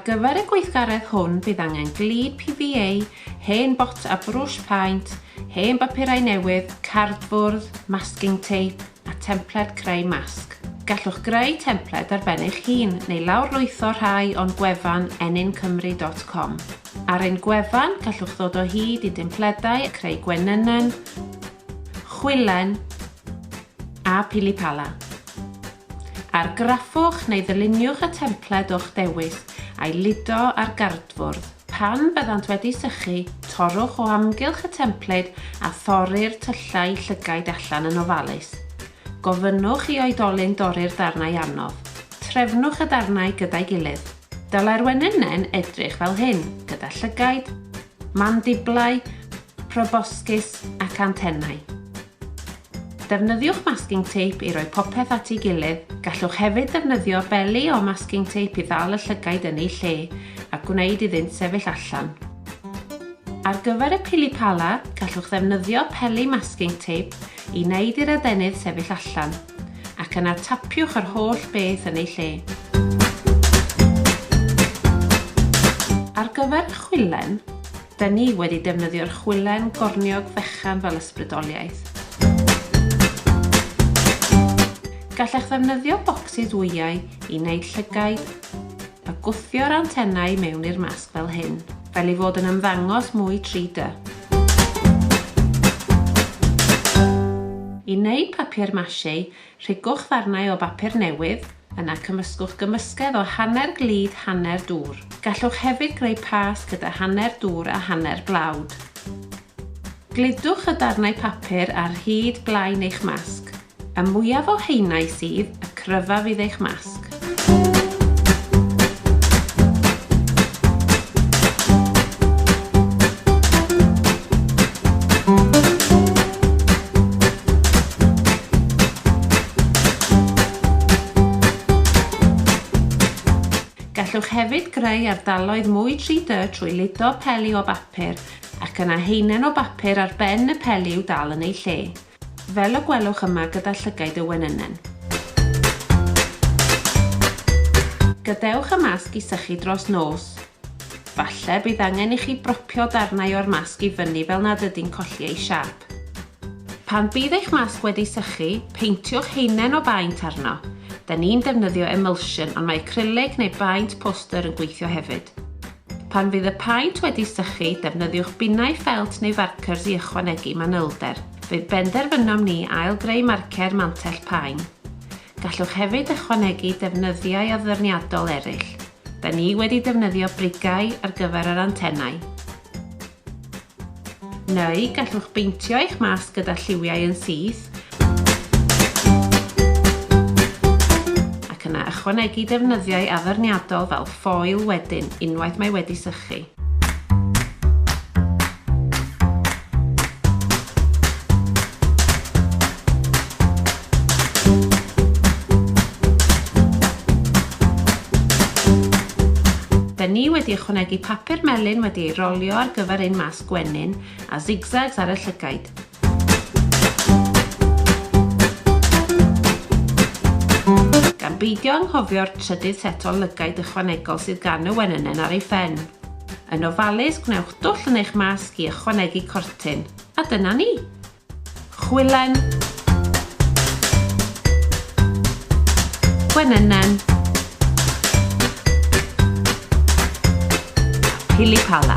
Ar gyfer y gweithgaredd hwn, bydd angen glud PVA, hen bot a brwsh paint, hen bapurau newydd, cardfwrdd, masking tape a templed creu masg. Gallwch greu templed ar ben eich hun neu lawrlwytho rhai o'n gwefan ennincymru.com. Ar ein gwefan gallwch ddod o hyd i dimpledau creu gwenynau, chwilen a pilipala. Argraffwch neu ddyluniwch y templed o'ch dewis a'i ludo ar gardfwrdd. Pan byddant wedi sychu, torrwch o amgylch y templed a thorri'r tyllau llygaid allan yn ofalus. Gofynnwch i oedolyn dorri'r darnau anodd. Trefnwch y darnau gyda'i gilydd. Dylai'r wenynau'n edrych fel hyn, gyda llygaid, mandiblau, proboscis ac antennau. Defnyddiwch masking tape i roi popeth at ei gilydd. Gallwch hefyd defnyddio beli o masking tape i ddal y llygaid yn ei lle a gwneud iddynt sefyll allan. Ar gyfer y pilipala, gallwch ddefnyddio peli masking tape i wneud i'r adenydd sefyll allan ac yna tapiwch yr holl beth yn ei lle. Ar gyfer y chwilen, dyn ni wedi defnyddio'r chwilen gorniog fechan fel ysbrydoliaeth. Gallech ddefnyddio bocsys wyau i wneud llygaid a gwthio'r antennau mewn i'r masg fel hyn, fel i fod yn ymddangos mwy 3D. I wneud papur maché, rhigwch ddarnau o bapur newydd, yna cymysgwch gymysgedd o hanner glud, hanner dŵr. Gallwch hefyd greu pas gyda hanner dŵr a hanner blawd. Gludwch y darnau papur ar hyd blaen eich masg. Y mwyaf o haenau sydd, y cryfa fydd eich masg. Gallwch hefyd greu ardaloedd mwy 3D trwy ludo peli o bapur ac yna haenen o bapur ar ben y peli i'w dal yn ei lle, fel y gwelwch yma gyda llygaid y wenynau. Gadewch y masg i sychu dros nos. Falle bydd angen i chi bropio darnau o'r masg i fyny fel nad ydy'n colli ei siap. Pan bydd eich masg wedi sychu, peintiwch haenen o baint arno. Da ni'n defnyddio emulsion, ond mae acrylic neu baint poster yn gweithio hefyd. Pan fydd y paint wedi sychu, defnyddiwch binnau ffelt neu farcers i ychwanegu manylder. Fydd benderfynom ni ail-greu marcer mantell paen. Gallwch hefyd ychwanegu defnyddiau addurniadol eraill. Da ni wedi defnyddio brigau ar gyfer yr antennau. Neu gallwch beintio eich masg gyda lliwiau yn syth, ac yna ychwanegu defnyddiau addurniadol fel ffoil wedyn unwaith mae wedi sychu. Da ni wedi ychwanegu papur melyn wedi ei rolio ar gyfer ein masg gwenyn a zigzags ar y llygaid. Gan beidio anghofio'r trydydd set o lygaid ychwanegol sydd gan y wenynau ar ei phen. Yn ofalus, gwnewch dwll yn eich masg i ychwanegu cortyn. A dyna ni! Chwilen, gwenynau, pilipala.